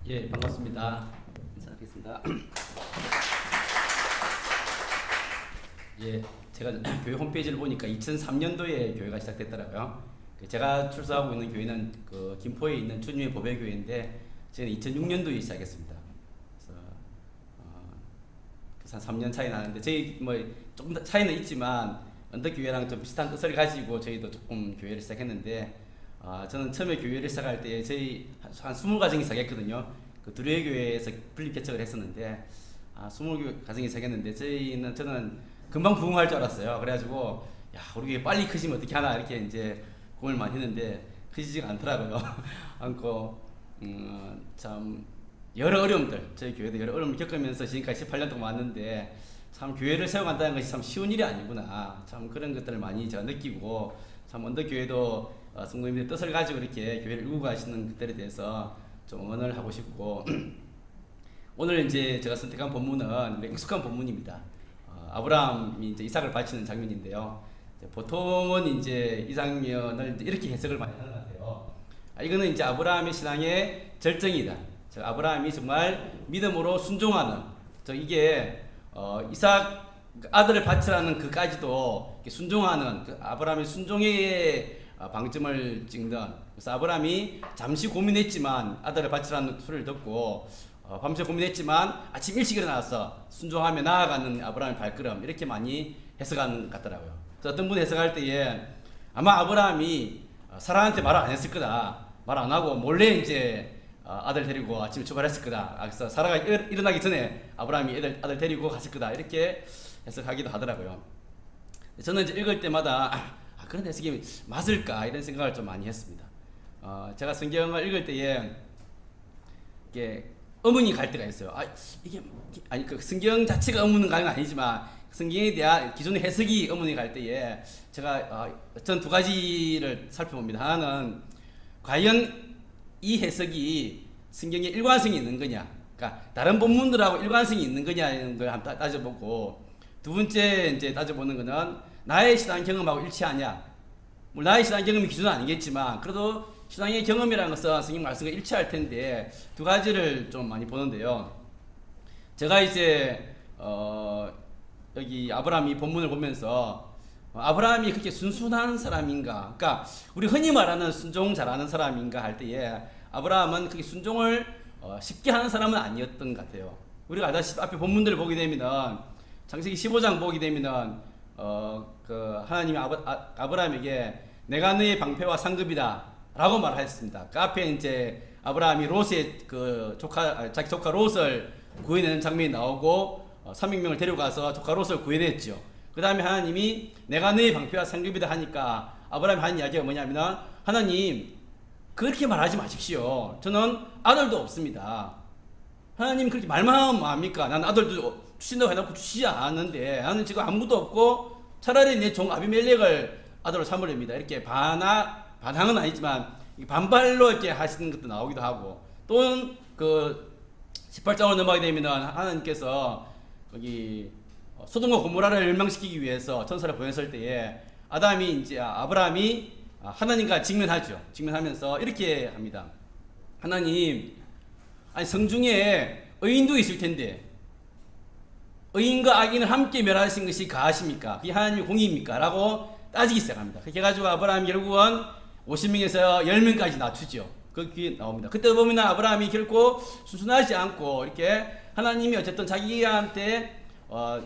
예, 반갑습니다. 인사드리겠습니다. 예, 제가 교회 홈페이지를 보니까 2003년도에 교회가 시작됐더라고요. 제가 출석하고 있는 교회는 그 김포에 있는 주님의 보배교회인데 저는 2006년도에 시작했습니다. 그래서 그래서 한 3년 차이 나는데 저희 뭐 조금 차이는 있지만 언덕 교회랑 좀 비슷한 뜻을 가지고 저희도 조금 교회를 시작했는데 저는 처음에 교회를 시작할 때 저희 한 20가정이 시작했거든요. 그 두레 교회에서 분립 개척을 했었는데 20가정이 시작했는데 저는 금방 부흥할 줄 알았어요. 그래가지고 야 우리 교회 빨리 크시면 어떻게 하나 이렇게 이제 고민을 많이 했는데 크시지가 않더라고요. 않고 참 여러 어려움들 저희 교회도 여러 어려움을 겪으면서 지금까지 18년 동안 왔는데 참 교회를 세워간다는 것이 참 쉬운 일이 아니구나. 참 그런 것들을 많이 제가 느끼고 참 언덕교회도 성도님들의 뜻을 가지고 이렇게 교회를 이루고 가시는 것들에 대해서 좀 응원을 하고 싶고 오늘 이제 제가 선택한 본문은 익숙한 본문입니다. 아브라함이 이제 이삭을 바치는 장면인데요. 보통은 이제 이 장면을 이렇게 해석을 많이 하는 것 같아요. 이거는 이제 아브라함의 신앙의 절정이다. 아브라함이 정말 믿음으로 순종하는 이게 이삭 아들을 바치라는 그까지도 순종하는 그 아브라함의 순종의 방점을 찍는. 그래서 아브라함이 잠시 고민했지만 아들을 바치라는 소리를 듣고 밤새 고민했지만 아침 일찍 일어나서 순종하며 나아가는 아브라함의 발걸음 이렇게 많이 해석하는 것 같더라고요. 그래서 어떤 분이 해석할 때에 아마 아브라함이 사라한테 말을 안 했을 거다. 말 안 하고 몰래 이제 아들 데리고 아침에 출발했을 거다. 그래서 사라가 일어나기 전에 아브라함이 아들 데리고 갔을 거다. 이렇게 해석하기도 하더라고요. 저는 이제 읽을 때마다 그런 해석이 맞을까 이런 생각을 좀 많이 했습니다. 제가 성경을 읽을 때에 이게 의문이 갈 때가 있어요. 이게 아니 그 성경 자체가 의문은 가는 건 아니지만 성경에 대한 기존의 해석이 의문이 갈 때에 제가 전 두 가지를 살펴봅니다. 하나는 과연 이 해석이 성경에 일관성이 있는 거냐, 그러니까 다른 본문들하고 일관성이 있는 거냐는 걸 한번 따져보고, 두 번째 이제 따져보는 거는 나의 신앙 경험하고 일치하냐. 뭐 나의 신앙 경험이 기준은 아니겠지만 그래도 신앙의 경험이라는 것은 성경 말씀과 일치할 텐데 두 가지를 좀 많이 보는데요. 제가 이제 여기 아브라함이 본문을 보면서 아브라함이 그렇게 순순한 사람인가, 그러니까 우리 흔히 말하는 순종 잘하는 사람인가 할 때에 아브라함은 그렇게 순종을 쉽게 하는 사람은 아니었던 것 같아요. 우리가 알다시피 앞에 본문들을 보게 되면은 창세기 15장 보게 되면은 그 하나님이 아브라함에게 내가 너의 방패와 상급이다 라고 말하였습니다. 그 앞에 이제 아브라함이 롯의 그 자기 조카 롯을 구해내는 장면이 나오고 300명을 데려가서 조카 롯을 구해냈죠. 그 다음에 하나님이 내가 너의 방패와 상급이다 하니까 아브라함이 하는 이야기가 뭐냐면 하나님 그렇게 말하지 마십시오. 저는 아들도 없습니다. 하나님 그렇게 말만 하면 뭐합니까? 나는 아들도 주신다고 해놓고 주시지 않았는데 나는 지금 아무것도 없고 차라리 내 종 아비멜렉을 아들로 삼으렵니다. 이렇게 반항은 아니지만 반발로 이렇게 하시는 것도 나오기도 하고, 또는 그 18장으로 넘어가게 되면 하나님께서 거기 소돔과 고모라를 멸망시키기 위해서 천사를 보냈을 때에 아브라함이 하나님과 직면하면서 이렇게 합니다. 하나님, 아니 성중에 의인도 있을 텐데 의인과 악인을 함께 멸하신 것이 가하십니까? 그게 하나님의 공의입니까? 라고 따지기 시작합니다. 그렇게 해가지고 아브라함이 결국은 50명에서 10명까지 낮추죠. 그게 나옵니다. 그때 보면 아브라함이 결코 순순하지 않고 이렇게 하나님이 어쨌든 자기한테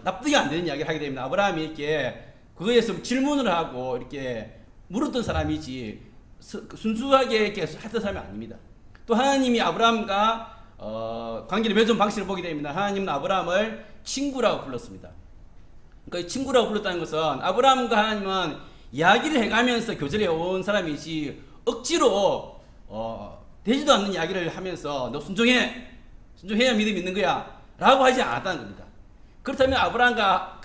납득이 안 되는 이야기를 하게 되면 아브라함이 이렇게 그거에서 질문을 하고 이렇게 물었던 사람이지 순수하게 이렇게 했던 사람이 아닙니다. 또 하나님이 아브라함과 관계를 맺은 방식을 보게 됩니다. 하나님은 아브라함을 친구라고 불렀습니다. 그러니까 친구라고 불렀다는 것은 아브라함과 하나님은 이야기를 해가면서 교제를 해온 사람이지 억지로 되지도 않는 이야기를 하면서 너 순종해야 믿음이 있는 거야 라고 하지 않았다는 겁니다. 그렇다면 아브라함과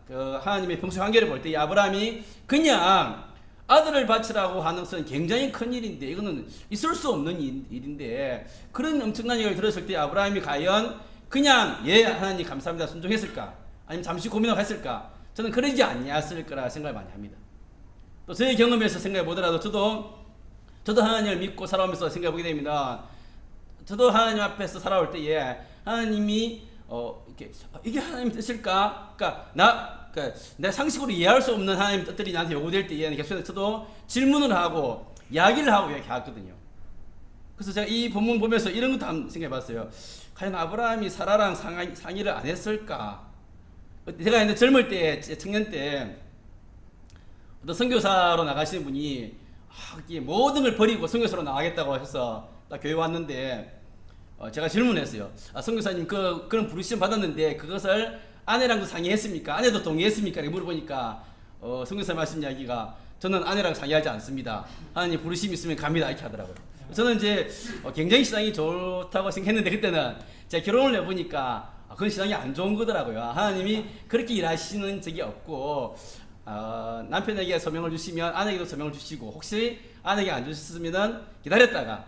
그 하나님의 평소 관계를 볼 때 이 아브라함이 그냥 아들을 바치라고 하는 것은 굉장히 큰 일인데, 이거는 있을 수 없는 일인데, 그런 엄청난 얘기를 들었을 때 아브라함이 과연 그냥 예 하나님 감사합니다 순종했을까, 아니면 잠시 고민을 했을까? 저는 그러지 않았을 거라 생각을 많이 합니다. 또 저의 경험에서 생각해 보더라도 저도 저도 하나님을 믿고 살아오면서 생각해보게 됩니다. 저도 하나님 앞에서 살아올 때에 하나님이 이게 하나님 뜻일까? 그러니까 내 상식으로 이해할 수 없는 하나님 뜻들이 나한테 요구될 때에는 계속해서 저도 질문을 하고 이야기를 하고 이렇게 하거든요. 그래서 제가 이 본문 보면서 이런 것도 한번 생각해봤어요. 과연 아브라함이 사라랑 상의를 안 했을까? 제가 이제 젊을 때, 청년 때 어떤 선교사로 나가시는 분이 모든 걸 버리고 선교사로 나가겠다고 해서 딱 교회 왔는데 제가 질문했어요. 선교사님 그런 부르심 받았는데 그것을 아내랑도 상의했습니까? 아내도 동의했습니까? 이렇게 물어보니까 선교사 말씀 이야기가 저는 아내랑 상의하지 않습니다. 하나님 부르심 있으면 갑니다. 이렇게 하더라고요. 저는 이제 굉장히 신앙이 좋다고 생각했는데 그때는 제가 결혼을 해보니까 그건 신앙이 안 좋은 거더라고요. 하나님이 그렇게 일하시는 적이 없고 남편에게 서명을 주시면 아내에게도 서명을 주시고 혹시 아내에게 안 주셨으면 기다렸다가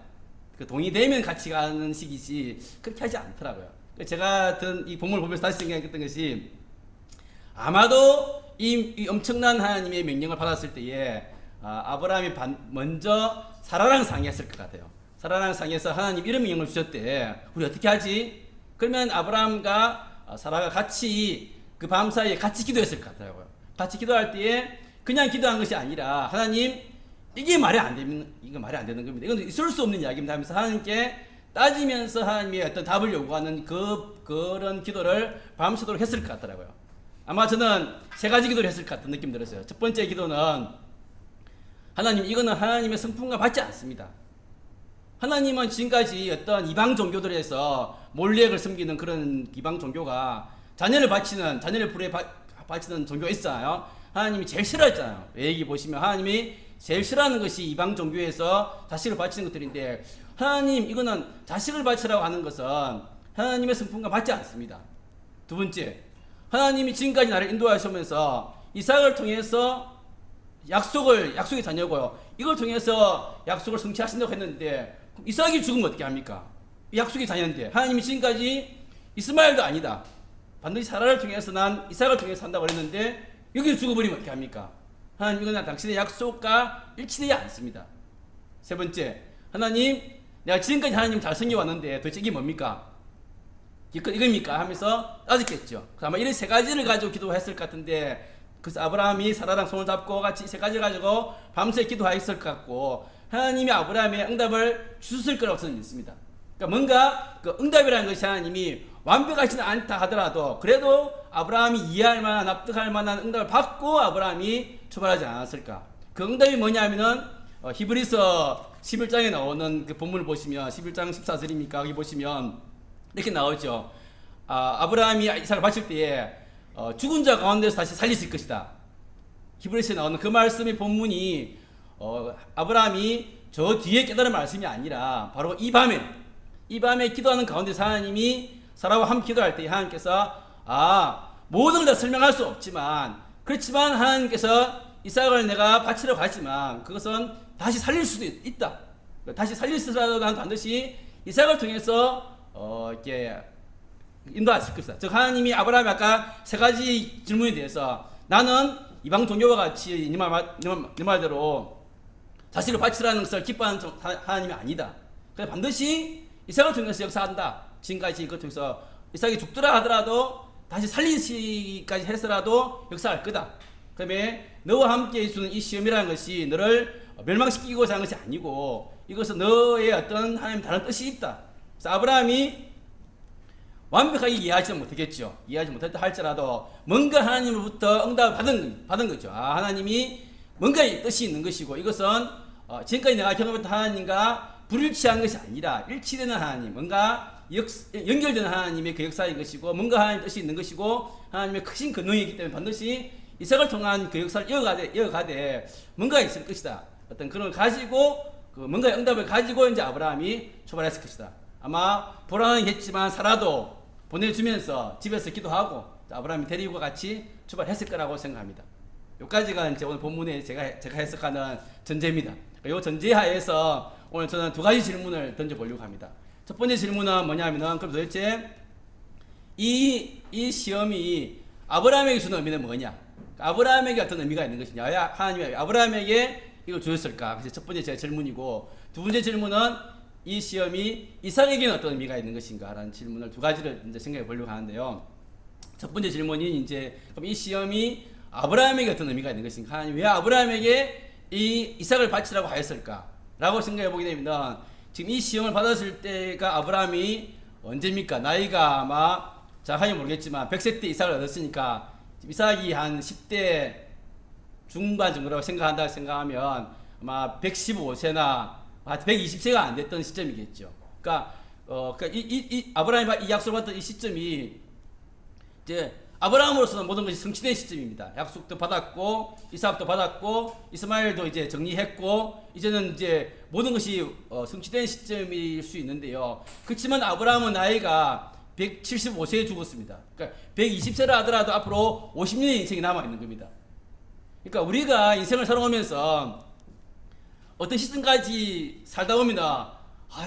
그 동의되면 같이 가는 식이지 그렇게 하지 않더라고요. 제가 이 본문을 보면서 다시 생각했던 것이 아마도 이 엄청난 하나님의 명령을 받았을 때에 아브라함이 먼저 사라랑 상의했을 것 같아요. 사라랑 상의해서 하나님 이런 명령을 주셨대. 우리 어떻게 하지? 그러면 아브라함과 사라가 같이 그 밤 사이에 같이 기도했을 것 같아요. 같이 기도할 때에 그냥 기도한 것이 아니라 하나님 이게 말이 안 되는 겁니다. 이건 있을 수 없는 이야기입니다 하면서 하나님께 따지면서 하나님의 어떤 답을 요구하는 그런 기도를 밤새도록 했을 것 같더라고요. 아마 저는 세 가지 기도를 했을 것 같은 느낌 들었어요. 첫 번째 기도는 하나님 이거는 하나님의 성품과 맞지 않습니다. 하나님은 지금까지 어떤 이방 종교들에서 몰렉을 섬기는 그런 이방 종교가 자녀를 불에 바치는 종교가 있잖아요. 하나님이 제일 싫어했잖아요. 얘기 보시면 하나님이 제일 싫어하는 것이 이방 종교에서 자식을 바치는 것들인데 하나님 이거는 자식을 바치라고 하는 것은 하나님의 성품과 맞지 않습니다. 두 번째, 하나님이 지금까지 나를 인도하시면서 이삭을 통해서 약속의 자녀고요. 이걸 통해서 약속을 성취하신다고 했는데 이삭이 죽으면 어떻게 합니까? 약속의 자녀인데 하나님이 지금까지 이스마엘도 아니다. 반드시 사라를 통해서 난 이삭을 통해서 산다고 했는데 여기서 죽어버리면 어떻게 합니까? 하나님 이건 당신의 약속과 일치되지 않습니다. 세 번째, 하나님 내가 지금까지 하나님 잘 섬겨왔는데 도대체 이게 뭡니까? 이겁니까? 하면서 따졌겠죠. 아마 이런 세 가지를 가지고 기도했을 것 같은데 그래서 아브라함이 사라랑 손을 잡고 같이 세 가지를 가지고 밤새 기도했을 것 같고 하나님이 아브라함의 응답을 주셨을 거라고 저는 믿습니다. 그러니까 뭔가 그 응답이라는 것이 하나님이 완벽하지는 않다 하더라도 그래도 아브라함이 이해할 만한 납득할 만한 응답을 받고 아브라함이 출발하지 않았을까. 그 응답이 뭐냐면은 히브리서 11장에 나오는 그 본문을 보시면 11장 14절입니까? 여기 보시면 이렇게 나오죠. 아브라함이 이삭을 바칠 때에 죽은 자 가운데서 다시 살리실 것이다. 히브리서에 나오는 그 말씀의 본문이 아브라함이 저 뒤에 깨달은 말씀이 아니라 바로 이 밤에 기도하는 가운데서 하나님이 사라와 함께 기도할 때 하나님께서 모든 걸 다 설명할 수 없지만 그렇지만 하나님께서 이삭을 내가 바치러 가지만 그것은 다시 살릴 수도 있다. 다시 살릴수라도 난 반드시 이삭을 통해서 이렇게 인도하실 것이다. 즉 하나님이 아브라함이 아까 세 가지 질문에 대해서 나는 이방 종교와 같이 네 말대로 자식을 바치라는 것을 기뻐하는 하나님이 아니다. 그래서 반드시 이삭을 통해서 역사한다. 지금까지 이걸 통해서 이삭이 죽더라 하더라도 다시 살리시기까지 해서라도 역사할 거다. 그다음에 너와 함께 해주는 이 시험이라는 것이 너를 멸망시키고자 하는 것이 아니고 이것은 너의 어떤 하나님 다른 뜻이 있다. 그래서 아브라함이 완벽하게 이해하지 못하겠죠. 이해하지 못했다 할지라도 뭔가 하나님으로부터 응답을 받은 거죠. 하나님이 뭔가 뜻이 있는 것이고 이것은 지금까지 내가 경험했던 하나님과 불일치한 것이 아니라 일치되는 하나님, 뭔가 연결되는 하나님의 그 역사인 것이고 뭔가 하나님의 뜻이 있는 것이고 하나님의 크신 권능이기 때문에 반드시 이삭을 통한 그 역사를 이어가되 뭔가 있을 것이다. 어떤 그런 걸 가지고 그 뭔가의 응답을 가지고 이제 아브라함이 출발했을 것이다. 아마 불안하겠지만 사라도 보내주면서 집에서 기도하고 아브라함이 데리고 같이 출발했을 거라고 생각합니다. 여기까지가 이제 오늘 본문에 제가 해석하는 전제입니다. 이 전제하에서 오늘 저는 두 가지 질문을 던져보려고 합니다. 첫 번째 질문은 뭐냐면은 그럼 도대체 이 시험이 아브라함에게 주는 의미는 뭐냐? 아브라함에게 어떤 의미가 있는 것이냐? 하나님이 아브라함에게 이걸 주셨을까? 그래서 첫 번째 제 질문이고, 두 번째 질문은 이 시험이 이삭에게는 어떤 의미가 있는 것인가라는 질문을 두 가지를 이제 생각해 보려고 하는데요. 첫 번째 질문이 이제 그럼 이 시험이 아브라함에게 어떤 의미가 있는 것인가? 하나님 왜 아브라함에게 이 이삭을 바치라고 하였을까?라고 생각해 보게 되면 지금 이 시험을 받았을 때가 아브라함이 언제입니까? 나이가 아마 정확하게 모르겠지만 100세 때 이삭을 얻었으니까 이삭이 한 10대 중반 정도라고 생각하면 아마 115세나 120세가 안 됐던 시점이겠죠. 그러니까 아브라함이 이 약속을 받던 이 시점이 이제 아브라함으로서는 모든 것이 성취된 시점입니다. 약속도 받았고 이삭도 받았고 이스마엘도 이제 정리했고 이제는 이제 모든 것이 성취된 시점일 수 있는데요. 그렇지만 아브라함은 나이가 175세에 죽었습니다. 그러니까 120세라 하더라도 앞으로 50년의 인생이 남아 있는 겁니다. 그러니까 우리가 인생을 살아오면서 어떤 시즌까지 살다 보면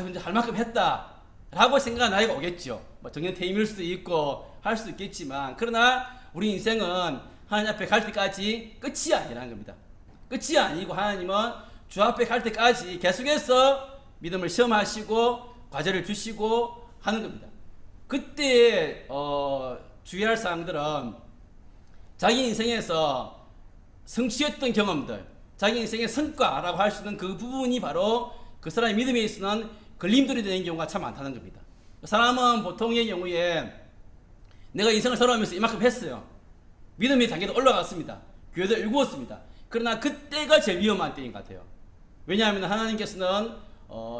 이제 할 만큼 했다 라고 생각한 나이가 오겠죠. 뭐 정년 퇴임일 수도 있고 할 수도 있겠지만, 그러나 우리 인생은 하나님 앞에 갈 때까지 끝이 아니라는 겁니다. 끝이 아니고 하나님은 주 앞에 갈 때까지 계속해서 믿음을 시험하시고 과제를 주시고 하는 겁니다. 그때 주의할 사항들은 자기 인생에서 성취했던 경험들, 자기 인생의 성과라고 할 수 있는 그 부분이 바로 그 사람의 믿음에 있어서는 걸림돌이 되는 경우가 참 많다는 겁니다. 그 사람은 보통의 경우에 내가 인생을 살아오면서 이만큼 했어요. 믿음의 단계도 올라갔습니다. 교회도 일구었습니다. 그러나 그때가 제일 위험한 때인 것 같아요. 왜냐하면 하나님께서는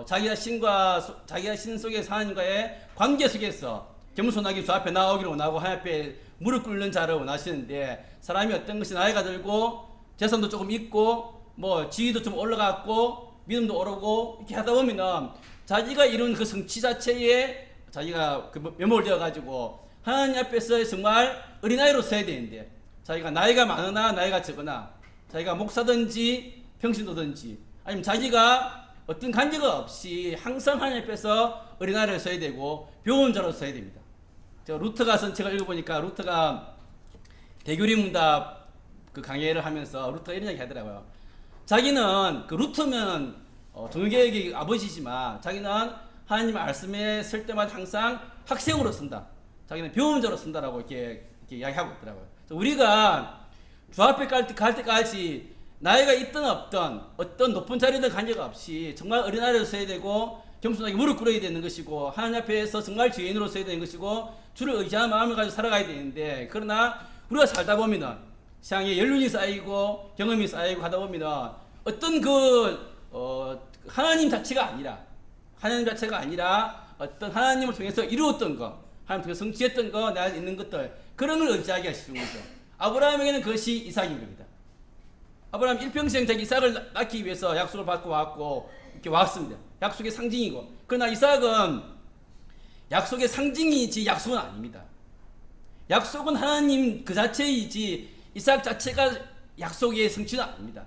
자기 자신 속에서 하나님과의 관계 속에서 겸손하게 주 앞에 나오기를 원하고 하나님 앞에 무릎 꿇는 자를 원하시는데, 사람이 어떤 것이 나이가 들고 재산도 조금 있고 뭐 지위도 좀 올라갔고 믿음도 오르고 이렇게 하다 보면은 자기가 이룬 그 성취 자체에 자기가 그 면목을 되어 가지고 하나님 앞에서 정말 어린아이로 서야 되는데, 자기가 나이가 많으나 나이가 적으나 자기가 목사든지 평신도든지 아니면 자기가 어떤 관계가 없이 항상 하나님 앞에서 어린아이로 서야 되고 배운 자로 서야 됩니다. 제가 루터가 선책을 읽어보니까 루터가 대교리 문답 그 강의를 하면서 루터가 이런 얘기 하더라고요. 자기는 그 루터면 종교개혁의 아버지지만 자기는 하나님 말씀에 설 때마다 항상 학생으로 쓴다. 자기는 배우는 자로 쓴다라고 이렇게 이야기하고 있더라고요. 우리가 주 앞에 갈 때까지 나이가 있든 없든 어떤 높은 자리든 관계가 없이 정말 어린아이로 서야 되고 겸손하게 무릎 꿇어야 되는 것이고 하나님 앞에서 정말 죄인으로 서야 되는 것이고 주를 의지하는 마음을 가지고 살아가야 되는데, 그러나 우리가 살다 보면은 세상에 연륜이 쌓이고 경험이 쌓이고 하다 보면은 어떤 하나님 자체가 아니라 어떤 하나님을 통해서 이루었던 것, 하나님 통해서 성취했던 거, 내가 있는 것들, 그런 걸 의지하기가 쉬운 거죠. 아브라함에게는 그것이 이삭인 겁니다. 아브라함 일평생 자기 이삭을 낳기 위해서 약속을 받고 왔고 이렇게 왔습니다. 약속의 상징이고, 그러나 이삭은 약속의 상징이지 약속은 아닙니다. 약속은 하나님 그 자체이지 이삭 자체가 약속의 성취는 아닙니다.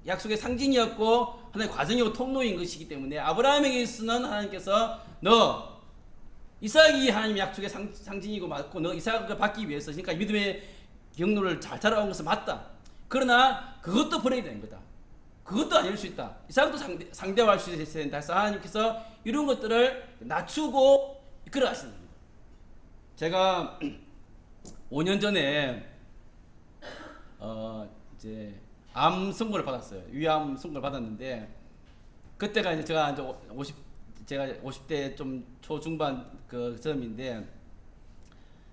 약속의 상징이었고 하나의 과정이고 통로인 것이기 때문에 아브라함에게 있어서는 하나님께서 너 이삭이 하나님 약속의 상징이고 맞고 너 이삭을 받기 위해서 그러니까 믿음의 경로를 잘 자라온 것은 맞다. 그러나 그것도 버려야 되는 거다. 그것도 아닐 수 있다. 이삭도 상대화할 수 있어야 된다. 그래서 하나님께서 이런 것들을 낮추고 이끌어 가시는 겁니다. 제가 5년 전에 이제 암 선고를 받았어요. 위암 선고를 받았는데 그때가 이제 제가 50대 좀 초중반 그 점인데,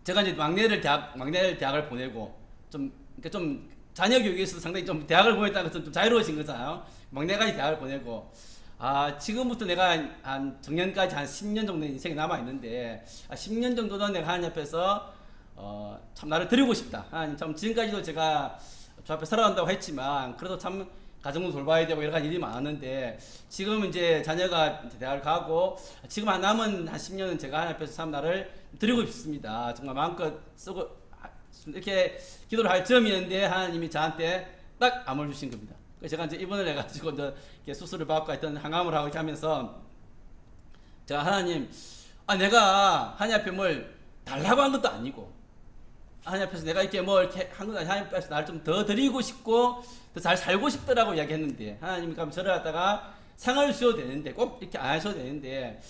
제가 이제 막내를 대학을 보내고 그러니까 좀 자녀 교육에 있어서 상당히 좀 대학을 보냈다는 것은 좀 자유로워진 거잖아요. 막내까지 대학을 보내고 지금부터 내가 한 정년까지 한 10년 정도 인생이 남아 있는데 10년 정도는 내가 하나님 앞에서 참 나를 드리고 싶다. 하나님 참 지금까지도 제가 주 앞에 살아간다고 했지만 그래도 참 가정도 돌봐야 되고 여러 가지 일이 많은데, 지금 이제 자녀가 대학을 가고 지금 남은 한 10년은 제가 하나님 앞에서 참 나를 드리고 싶습니다. 정말 마음껏 쓰고 이렇게 기도를 할 점이었는데 하나님이 저한테 딱 암을 주신 겁니다. 그래서 제가 이제 입원을 해가지고 이렇게 수술을 받고 하여튼 항암을 하고 이렇게 하면서 제가 하나님, 내가 하나님 앞에 뭘 달라고 한 것도 아니고 하나님 앞에서 내가 이렇게 뭐 이렇게 한 건 하나님 앞에서 나를 좀 더 드리고 싶고 더 잘 살고 싶더라고 이야기했는데 하나님이 그럼 저를 갖다가 상을 주셔도 되는데 꼭 이렇게 안 하셔도 되는데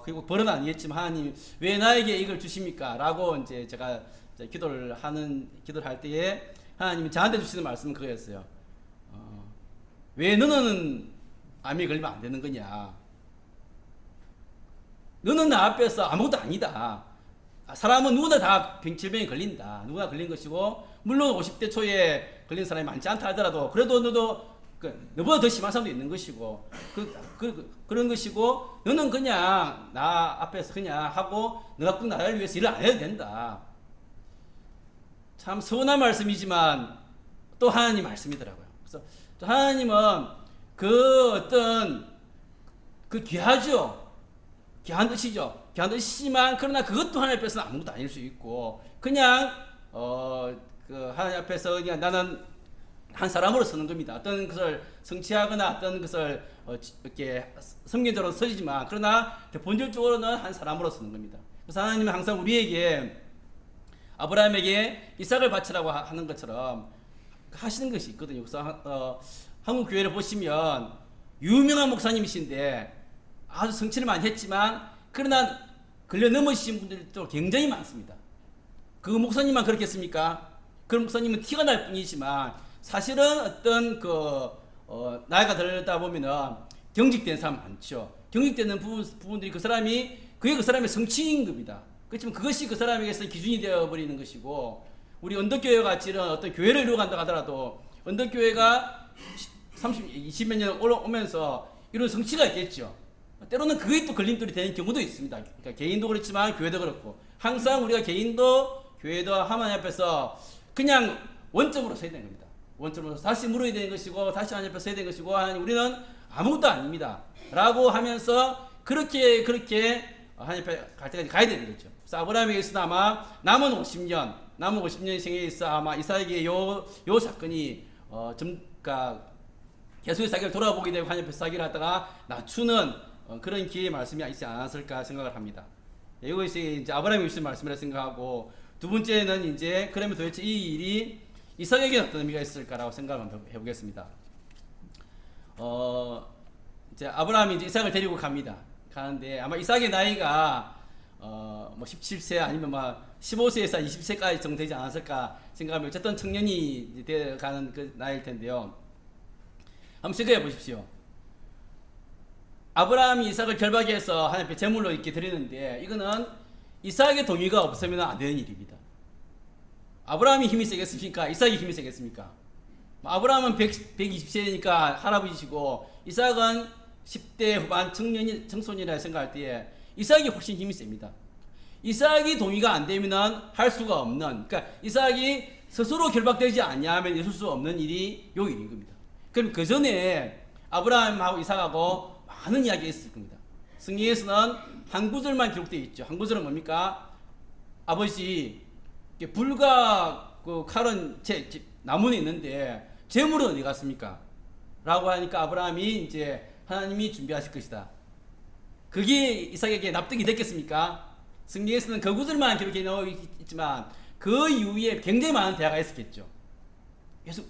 그리고 벌은 아니겠지만 하나님 왜 나에게 이걸 주십니까? 라고 이제 제가 기도를 할 때에 하나님이 저한테 주시는 말씀은 그거였어요. 왜 너는 암에 걸리면 안 되는 거냐? 너는 나 앞에서 아무것도 아니다. 사람은 누구나 다 질병에 걸린다. 누구나 걸린 것이고 물론 50대 초에 걸린 사람이 많지 않다 하더라도 그래도 너도 너보다 더 심한 사람도 있는 것이고 그런 것이고 너는 그냥 나 앞에서 그냥 하고 너가 꼭 나를 위해서 일을 안 해도 된다. 참 서운한 말씀이지만 또 하나님 말씀이더라고요. 그래서 또 하나님은 그 어떤 그 귀하죠. 귀한 뜻이죠. 귀한 뜻이지만 그러나 그것도 하나님 앞에서는 아무것도 아닐 수 있고 그냥 그 하나님 앞에서 그냥 나는 한 사람으로 서는 겁니다. 어떤 것을 성취하거나 어떤 것을 이렇게 성경적으로 서지만 그러나 본질적으로는 한 사람으로 서는 겁니다. 그래서 하나님은 항상 우리에게 아브라함에게 이삭을 바치라고 하는 것처럼 하시는 것이 있거든요. 그래서 한국 교회를 보시면 유명한 목사님이신데 아주 성취를 많이 했지만 그러나 걸려 넘어지신 분들도 굉장히 많습니다. 그 목사님만 그렇겠습니까? 그 목사님은 티가 날 뿐이지만 사실은 어떤 나이가 들다 보면은 경직된 사람 많죠. 경직되는 부분들이 그 사람이 그게 그 사람의 성취인 겁니다. 그렇지만 그것이 그 사람에게서 기준이 되어버리는 것이고 우리 언덕교회 같이 이런 어떤 교회를 이루어간다 하더라도 언덕교회가 20몇 년 오면서 이런 성취가 있겠죠. 때로는 그게 또 걸림돌이 되는 경우도 있습니다. 그러니까 개인도 그렇지만 교회도 그렇고 항상 우리가 개인도 교회도 하나님 앞에서 그냥 원점으로 서야 되는 겁니다. 원점으로 다시 물어야 되는 것이고 다시 하나님 앞에 서야 되는 것이고 하나님 우리는 아무것도 아닙니다 라고 하면서 그렇게 하나님 앞에 갈 때까지 가야 되는 거죠. 그래서 아브라함에게서는 아마 남은 50년 생에 있어 아마 이삭에게 요 사건이 그러니까 계속해서 자기를 돌아보게 되고 하나님 앞에서 자기를 하다가 낮추는 그런 기회의 말씀이 있지 않았을까 생각을 합니다. 이것이 이제 아브라함이 주신 말씀이라 생각하고 두 번째는 이제 그러면 도대체 이 일이 이삭에게 어떤 의미가 있을까라고 생각을 한번 해보겠습니다. 이제 아브라함이 이제 이삭을 데리고 가는데 아마 이삭의 나이가 뭐 17세 아니면 막 15세에서 20세까지 정도 되지 않았을까 생각하면 어쨌든 청년이 되어가는 그 나이일 텐데요. 한번 생각해 보십시오. 아브라함이 이삭을 결박해서 하나님 앞에 제물로 이렇게 드리는데 이거는 이삭의 동의가 없으면 안 되는 일입니다. 아브라함이 힘이 세겠습니까? 이삭이 힘이 세겠습니까? 아브라함은 120세니까 할아버지시고 이삭은 10대 후반 청소년이라 생각할 때에 이삭이 훨씬 힘이 셉니다. 이삭이 동의가 안 되면 할 수가 없는, 그러니까 이삭이 스스로 결박되지 않냐면 있을 수 없는 일이 요 일인 겁니다. 그럼 그 전에 아브라함하고 이삭하고 많은 이야기가 있을 겁니다. 성경에서는 한 구절만 기록되어 있죠. 한 구절은 뭡니까? 아버지, 불과 그 칼은 나무는 있는데 재물은 어디 갔습니까? 라고 하니까 아브라함이 이제 하나님이 준비하실 것이다. 그게 이삭에게 납득이 됐겠습니까? 성경에서는 그 구절만 기록해 놓여 있지만 그 이후에 굉장히 많은 대화가 있었겠죠. 계속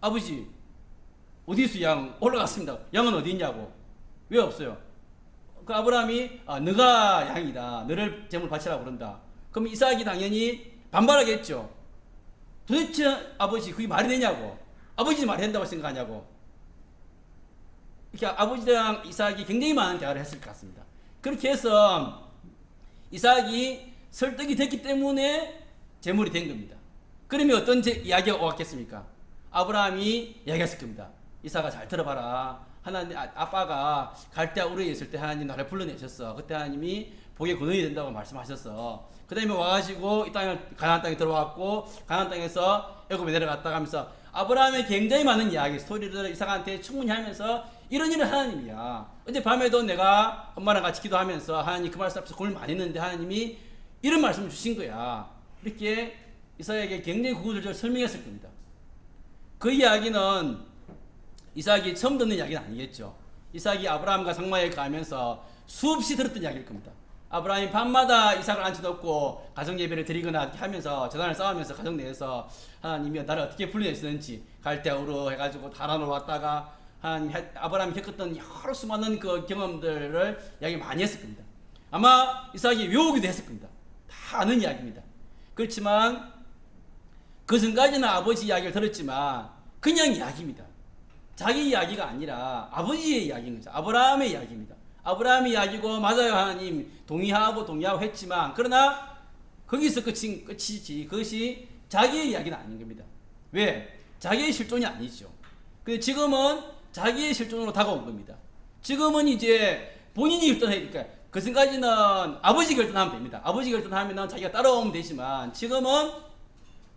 아버지 어디 있어? 양 올라갔습니다. 양은 어디 있냐고. 왜 없어요? 그 아브라함이 너가 양이다. 너를 제물 바치라고 그런다. 그럼 이삭이 당연히 반발하겠죠. 도대체 아버지 그게 말이 되냐고. 아버지 말이 된다고 생각하냐고. 이렇게 아버지랑 이삭이 굉장히 많은 대화를 했을 것 같습니다. 그렇게 해서 이삭이 설득이 됐기 때문에 제물이 된 겁니다. 그러면 어떤 이야기가 오갔겠습니까? 아브라함이 이야기했을 겁니다. 이삭아 잘 들어봐라. 하나님 아빠가 갈대아 우르에 있을 때 하나님 나를 불러내셨어. 그때 하나님이 복의 근원이 된다고 말씀하셨어. 그 다음에 와가지고 이 땅에 가나안 땅에 들어왔고 가나안 땅에서 애굽에 내려갔다가 하면서 아브라함의 굉장히 많은 이야기 스토리를 이삭한테 충분히 하면서 이런 일은 하나님이야. 어제 밤에도 내가 엄마랑 같이 기도하면서 하나님 그 말씀 앞에서 고민을 많이 했는데 하나님이 이런 말씀을 주신 거야. 이렇게 이삭에게 굉장히 구구절절 설명했을 겁니다. 그 이야기는 이삭이 처음 듣는 이야기는 아니겠죠. 이삭이 아브라함과 상마에 가면서 수없이 들었던 이야기일 겁니다. 아브라함이 밤마다 이삭을 앉혀놓고 가정 예배를 드리거나 이렇게 하면서 재단을 쌓으면서 가정 내에서 하나님이 나를 어떻게 훈련했었는지 갈대아우로 해가지고 하란으로 왔다가 하나님 아브라함이 겪었던 여러 수많은 그 경험들을 이야기 많이 했을 겁니다. 아마 이삭이 외우기도 했을 겁니다. 다 아는 이야기입니다. 그렇지만 그 전까지는 아버지 이야기를 들었지만 그냥 이야기입니다. 자기 이야기가 아니라 아버지의 이야기인 거죠. 아브라함의 이야기입니다. 아브라함의 이야기고 맞아요. 하나님 동의하고 했지만 그러나 거기서 끝이지 그것이 자기의 이야기는 아닌 겁니다. 왜? 자기의 실존이 아니죠. 근데 지금은 자기의 실존으로 다가온 겁니다. 지금은 이제 본인이 결단해야 되니까 그 전까지는 아버지 결단하면 됩니다. 아버지 결단하면 자기가 따라오면 되지만 지금은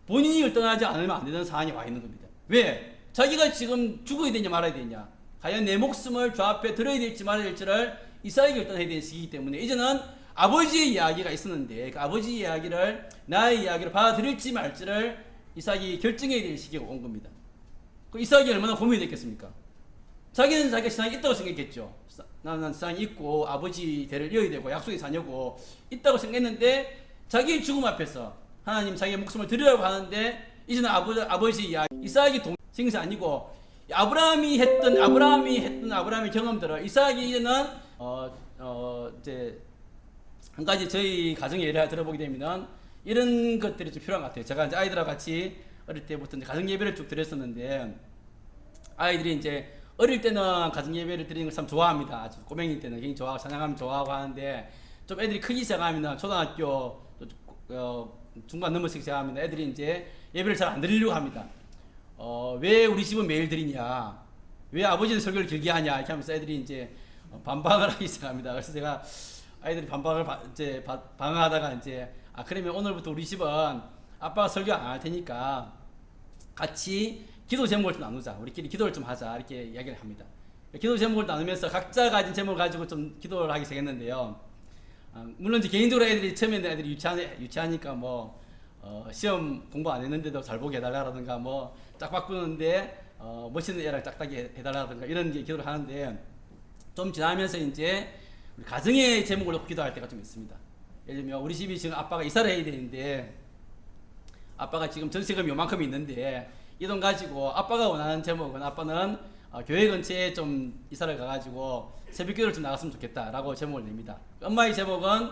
본인이 결단하지 않으면 안 되는 상황에 와 있는 겁니다. 왜? 자기가 지금 죽어야 되냐 말아야 되냐, 과연 내 목숨을 주 앞에 들어야 될지 말아야 될지를 이삭이 결단해야 되는 시기이기 때문에 이제는 아버지의 이야기가 있었는데 그 아버지의 이야기를 나의 이야기를 받아들일지 말지를 이삭이 결정해야 될 시기가 온 겁니다. 그 이삭이 얼마나 고민이 됐겠습니까? 자기는 자기가 신앙이 있다고 생각했겠죠. 나는 신앙이 있고 아버지 대를 이어야 되고 약속의 자녀고 있다고 생각했는데 자기의 죽음 앞에서 하나님 자기의 목숨을 드리라고 하는데 이제는 아버지의 이야기, 이삭이 생각이 아니고 아브라함이 했던 아브라함의 경험들을 이삭이 이제는 이제 한 가지 저희 가정의 예를 들어보게 되면 이런 것들이 좀 필요한 것 같아요. 제가 이제 아이들하고 같이 어릴 때부터 이제 가정 예배를 쭉 드렸었는데 아이들이 이제 어릴 때는 가정 예배를 드리는 걸 참 좋아합니다. 아주 꼬맹이 때는 굉장히 좋아하고 찬양하면 좋아하고 하는데 좀 애들이 크기 시작하면 초등학교 중반 넘어서기 시작하면 애들이 이제 예배를 잘 안 드리려고 합니다. 왜 우리 집은 매일 드리냐? 왜 아버지는 설교를 길게 하냐? 이렇게 하면서 애들이 이제 반박을 하기 시작합니다. 그래서 제가 아이들이 반박을 방어하다가 이제 그러면 오늘부터 우리 집은 아빠가 설교 안 할 테니까 같이 기도 제목을 좀 나누자. 우리끼리 기도를 좀 하자. 이렇게 이야기를 합니다. 기도 제목을 나누면서 각자 가진 제목을 가지고 좀 기도를 하기 시작했는데요. 물론 이제 개인적으로 애들이 처음에는 애들이 유치하니까 뭐 시험 공부 안 했는데도 잘 보게 해달라라든가 뭐 짝 바꾸는데 멋있는 애랑 짝짝이 해달라든가 이런 기도를 하는데 좀 지나면서 이제 우리 가정의 제목을 놓고 기도할 때가 좀 있습니다. 예를 들면 우리 집이 지금 아빠가 이사를 해야 되는데 아빠가 지금 전세금이 요만큼 있는데 이 돈 가지고 아빠가 원하는 제목은 아빠는 교회 근처에 좀 이사를 가가지고 새벽기도를 좀 나갔으면 좋겠다라고 제목을 냅니다. 엄마의 제목은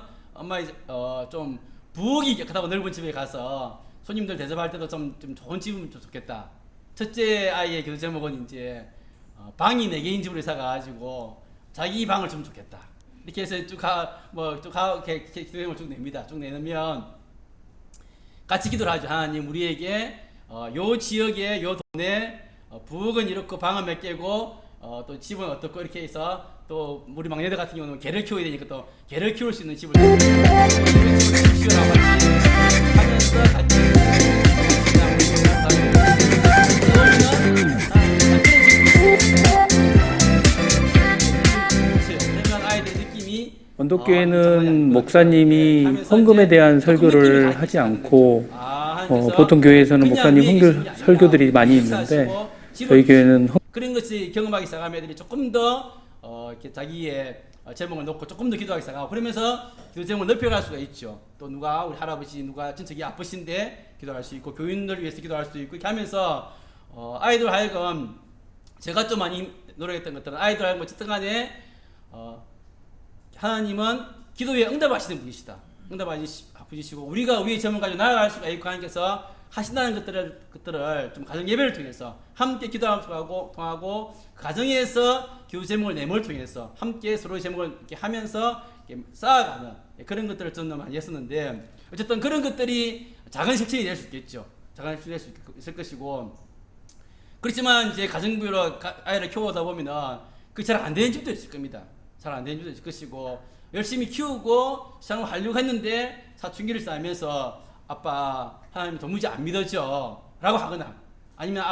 좀 부엌이 깨끗하고 넓은 집에 가서 손님들 대접할 때도 좀 좋은 집이면 좋겠다. 첫째 아이의 기도 제목은 이제 방이 4개인 집으로 이사 가가지고 자기 방을 좀 좋겠다. 이렇게 해서 이렇게 기도 제목을 쭉 냅니다. 쭉 내면 같이 기도를 하죠. 하나님 우리에게 요 지역에 요 동네 부엌은 이렇고 방은 몇 개고 또 집은 어떻고 이렇게 해서 또 우리 막내들 같은 경우는 개를 키워야 되니까 또 개를 키울 수 있는 집을 키우라고 하면서 같이 그러면 아이들 느낌이 언덕교회는 목사님이 헌금에 대한 설교를 하지 않고 보통 교회에서는 목사님 설교들이 많이 있는데 저희 교회는 그런 것이 경험하기 시작하면 애들이 조금 더 이렇게 자기의 제목을 놓고 조금 더 기도하기 시작하고 그러면서 기도 제목을 넓혀갈 수가 있죠. 또 누가 우리 할아버지 누가 친척이 아프신데 기도할 수 있고 교인들을 위해서 기도할 수 있고 이렇게 하면서 아이들 하여금 제가 좀 많이 노력했던 것들은 아이들 하여금 어쨌든 간에 하나님은 기도에 응답하시는 분이시다. 응답하시고 우리가 우리의 제목을 가지고 나아갈 수가 있고 하나님께서 하신다는 것들을 좀 가정 예배를 통해서 함께 기도하고 통하고 가정에서 기도 제목을 내몰 통해서 함께 서로의 제목을 이렇게 하면서 이렇게 쌓아가는 그런 것들을 저는 많이 했었는데 어쨌든 그런 것들이 작은 실천이 될 수 있겠죠. 작은 실천이 될 수 있을 것이고 그렇지만 이제 가정부로 아이를 키우다 보면은 그 잘 안 되는 집도 있을 겁니다. 잘 안 되는 집도 있을 것이고 열심히 키우고 시장을 하려고 했는데 사춘기를 쌓으면서 아빠 하나님 도무지 안 믿어져 라고 하거나 아니면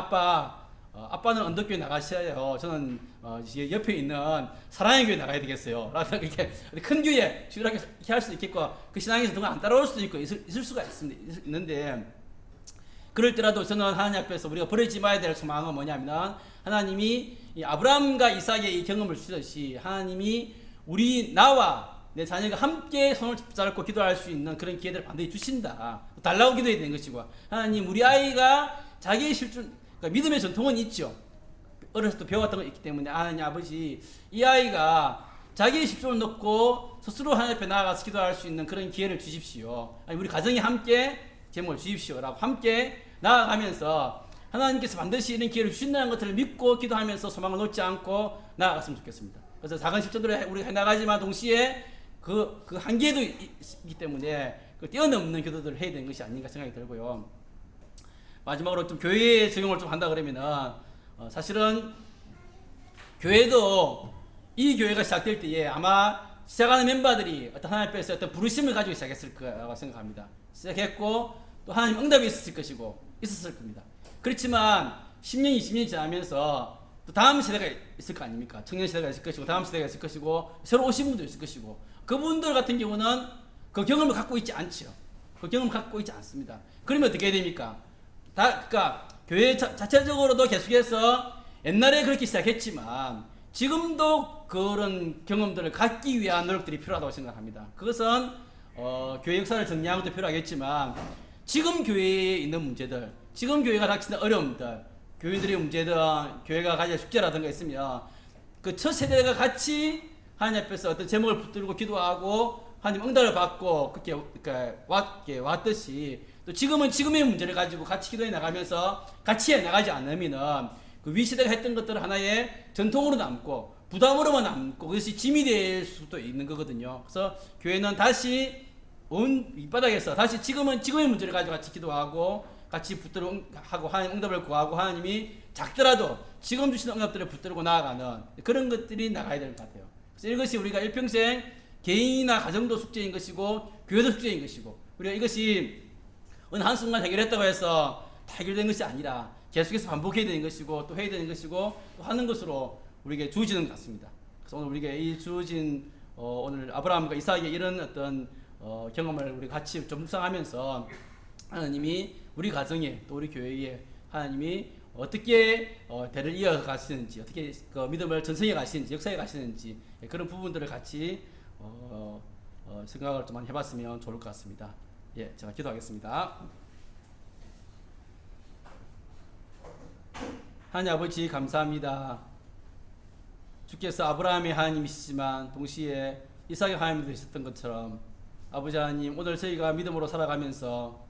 아빠는 언덕교회 나가셔요. 저는 옆에 있는 사랑의 교회 나가야 되겠어요. 라고 이렇게 큰 교회 이렇게 할 수도 있겠고 그 신앙에서 누가 안 따라올 수도 있고 있을 수가 있는데 그럴 때라도 저는 하나님 앞에서 우리가 버리지 말아야 될 소망은 뭐냐면 하나님이 이 아브라함과 이삭의 이 경험을 주듯이 하나님이 나와 내 자녀가 함께 손을 잡고 기도할 수 있는 그런 기회들을 반드시 주신다. 달라고 기도해야 되는 것이고, 하나님 우리 아이가 자기의 실존, 그러니까 믿음의 전통은 있죠. 어렸을 때 배웠던 거 있기 때문에 하나님 아버지 이 아이가 자기의 십조를 넣고 스스로 하나님 앞에 나아가서 기도할 수 있는 그런 기회를 주십시오. 아니, 우리 가정이 함께 제목을 주십시오 라고 함께 나아가면서 하나님께서 반드시 이런 기회를 주신다는 것들을 믿고 기도하면서 소망을 놓지 않고 나아갔으면 좋겠습니다. 그래서 작은 실천들을 우리가 해나가지만 동시에 그 한계도 있기 때문에 그 뛰어넘는 기도들을 해야 되는 것이 아닌가 생각이 들고요. 마지막으로 좀 교회에 적용을 좀 한다 그러면은 사실은 교회도 이 교회가 시작될 때에 아마 시작하는 멤버들이 어떤 하나님 앞에서 어떤 부르심을 가지고 시작했을 거라고 생각합니다. 시작했고 또 하나님 응답이 있었을 겁니다. 그렇지만 10년, 20년이 지나면서 또 다음 세대가 있을 거 아닙니까? 청년 세대가 있을 것이고 다음 세대가 있을 것이고 새로 오신 분도 있을 것이고 그분들 같은 경우는 그 경험을 갖고 있지 않죠. 그 경험을 갖고 있지 않습니다. 그러면 어떻게 해야 됩니까? 그러니까 교회 자체적으로도 계속해서 옛날에 그렇게 시작했지만 지금도 그런 경험들을 갖기 위한 노력들이 필요하다고 생각합니다. 그것은 교회 역사를 정리하는 것도 필요하겠지만 지금 교회에 있는 문제들, 지금 교회가 닥치는 어려움들, 교회들의 문제들, 교회가 가질 숙제라든가 있으면 그 첫 세대가 같이 하나님 앞에서 어떤 제목을 붙들고 기도하고 하나님 응답을 받고 그렇게 왔듯이 또 지금은 지금의 문제를 가지고 같이 기도해 나가면서 같이 해 나가지 않으면은 그 위시대가 했던 것들을 하나의 전통으로 남고 부담으로만 남고 그것이 짐이 될 수도 있는 거거든요. 그래서 교회는 다시 온 밑바닥에서 다시 지금의 문제를 가지고 같이 기도하고 같이 붙들고 하고 하나님 응답을 구하고 하나님이 작더라도 지금 주시는 응답들을 붙들고 나아가는 그런 것들이 나가야 될 것 같아요. 그래서 이것이 우리가 일평생 개인이나 가정도 숙제인 것이고 교회도 숙제인 것이고 우리가 이것이 어느 한순간 해결했다고 해서 다 해결된 것이 아니라 계속해서 반복해야 되는 것이고 또 해야 되는 것이고 또 하는 것으로 우리에게 주어지는 것 같습니다. 그래서 오늘 우리에게 이 주어진 오늘 아브라함과 이삭의 이런 어떤 경험을 우리 같이 좀 묵상하면서 하나님이 우리 가정에 또 우리 교회에 하나님이 어떻게 대를 이어 가시는지 어떻게 그 믿음을 전승해 가시는지 역사해 가시는지 그런 부분들을 같이 생각을 좀 많이 해봤으면 좋을 것 같습니다. 예, 제가 기도하겠습니다. 하나님 아버지 감사합니다. 주께서 아브라함의 하나님이시지만 동시에 이삭의 하나님도 되셨던 것처럼 아버지 하나님 오늘 저희가 믿음으로 살아가면서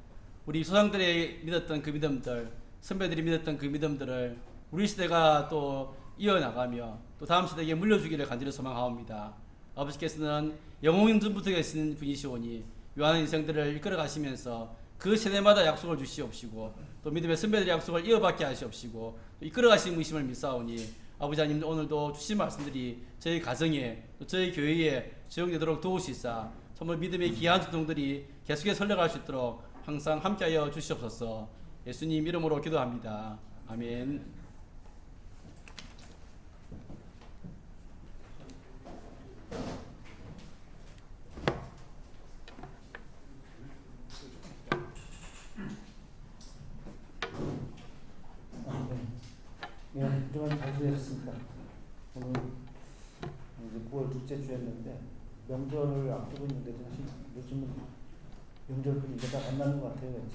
우리 조상들이 믿었던 그 믿음들 선배들이 믿었던 그 믿음들을 우리 시대가 또 이어나가며 또 다음 세대에게 물려주기를 간절히 소망하옵니다. 아버지께서는 영원전부터 계시는 분이시오니 요한의 인생들을 이끌어 가시면서 그 세대마다 약속을 주시옵시고 또 믿음의 선배들의 약속을 이어받게 하시옵시고 이끌어 가시는 분이심을 믿사오니 아버지 하나님 오늘도 주신 말씀들이 저희 가정에 또 저희 교회에 적용되도록 도우시사 정말 믿음의 귀한 소동들이 계속해서 설레갈 수 있도록 항상 함께하여 주시옵소서. 예수님 이름으로 기도합니다. 아멘. 네, 그동안 잘 지내셨습니다. 오늘 이제 9월 둘째 주였는데 명절을 앞두고 있는데 요즘은 명절뿐이 이제 다 안 나는 것 같아요.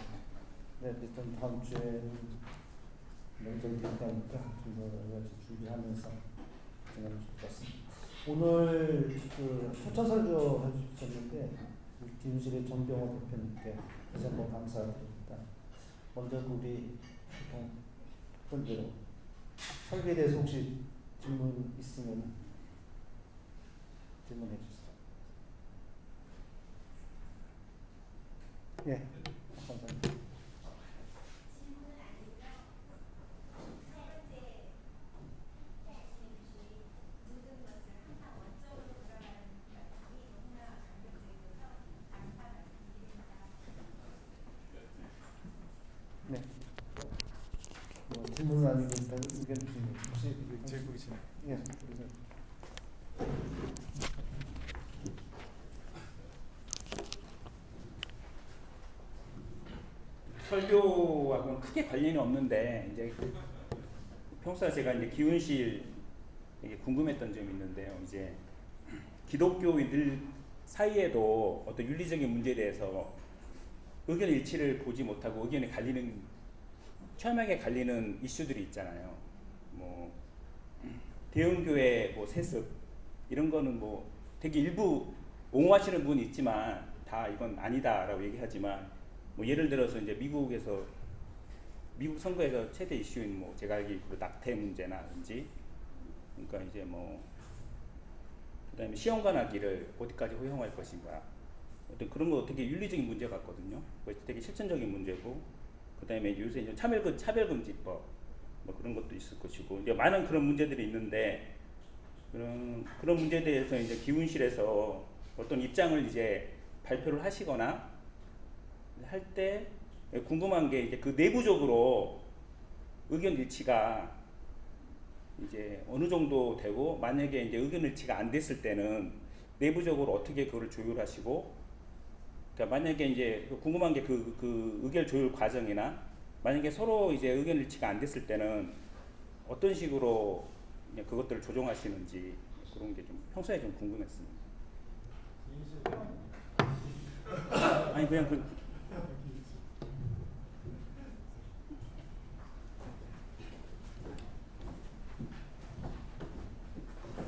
네, 일단 다음 주에는 명절이 됐다니까 좀 여러 가지 준비하면서 지내면 좋을 것 같습니다. 오늘 그 초청 설교 해주셨는데 기훈실의 정병호 대표님께 다시 한번 감사드립니다. 먼저 우리 분들 설교에 대해서 혹시 질문 있으면 질문해 주세요. 예, 감사합니다. 네. 질문은 아니고 일단 의견 주시면 혹시 제고 계시나요? 예. 설교하고는 크게 관련이 없는데 이제 평소에 제가 이제 기훈실 궁금했던 점이 있는데요. 이제 기독교인들 사이에도 어떤 윤리적인 문제에 대해서 의견 일치를 보지 못하고 의견이 갈리는, 첨예하게 갈리는 이슈들이 있잖아요. 뭐 대형교회 뭐 세습 이런 거는 뭐 되게 일부 옹호하시는 분이 있지만 다 이건 아니다라고 얘기하지만, 뭐 예를 들어서 이제 미국 선거에서 최대 이슈인 뭐 제가 알기로 낙태 문제나든지, 그러니까 이제 뭐 그다음에 시험관하기를 어디까지 허용할 것인가, 어떤 그런 거 되게 윤리적인 문제 같거든요. 그래서 되게 실천적인 문제고, 그다음에 요새 이제 차별금지법 뭐 그런 것도 있을 것이고, 이제 많은 그런 문제들이 있는데, 그런 문제에 대해서 이제 기훈실에서 어떤 입장을 이제 발표를 하시거나 할 때 궁금한 게, 이제 그 내부적으로 의견 일치가 이제 어느 정도 되고, 만약에 이제 의견 일치가 안 됐을 때는 내부적으로 어떻게 그거를 조율하시고, 그러니까 만약에 이제 궁금한 게 그 의견 조율 과정이나, 만약에 서로 이제 의견 일치가 안 됐을 때는 어떤 식으로 그것들을 조정하시는지, 그런 게 좀 평소에 좀 궁금했습니다. 아니 그냥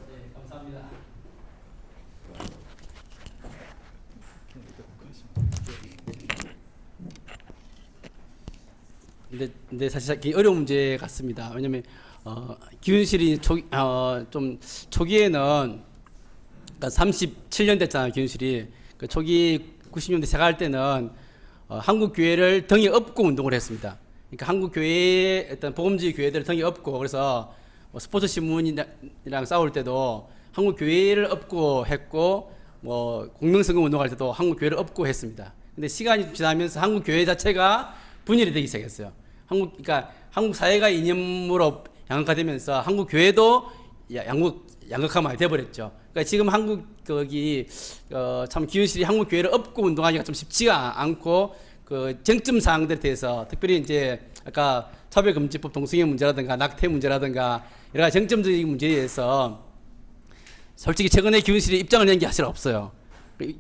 네, 감사합니다. 근데 사실 이게 어려운 문제 같습니다. 왜냐면 기훈실이 좀 초기에는, 그러니까 37년 됐잖아요, 기훈실이. 그 초기 90년대 시작할 때는 한국 교회를 등에 업고 운동을 했습니다. 그러니까 한국 교회의 어떤 복음주의 교회들을 등에 업고, 그래서 뭐 스포츠 신문이랑 싸울 때도 한국 교회를 업고 했고, 뭐 공명성금 운동할 때도 한국 교회를 업고 했습니다. 근데 시간이 지나면서 한국 교회 자체가 분열이 되기 시작했어요. 그러니까 한국 사회가 이념으로 양극화되면서 한국 교회도 양극화 많이 돼버렸죠. 그러니까 지금 한국 참 기훈실이 한국 교회를 업고 운동하기가 좀 쉽지가 않고, 그 쟁점 사항들에 대해서 특별히 이제 아까 차별금지법 동성애 문제라든가 낙태 문제라든가 여러 가지 쟁점적인 문제에 대해서 솔직히 최근에 기훈실이 입장을 낸 게 사실 없어요.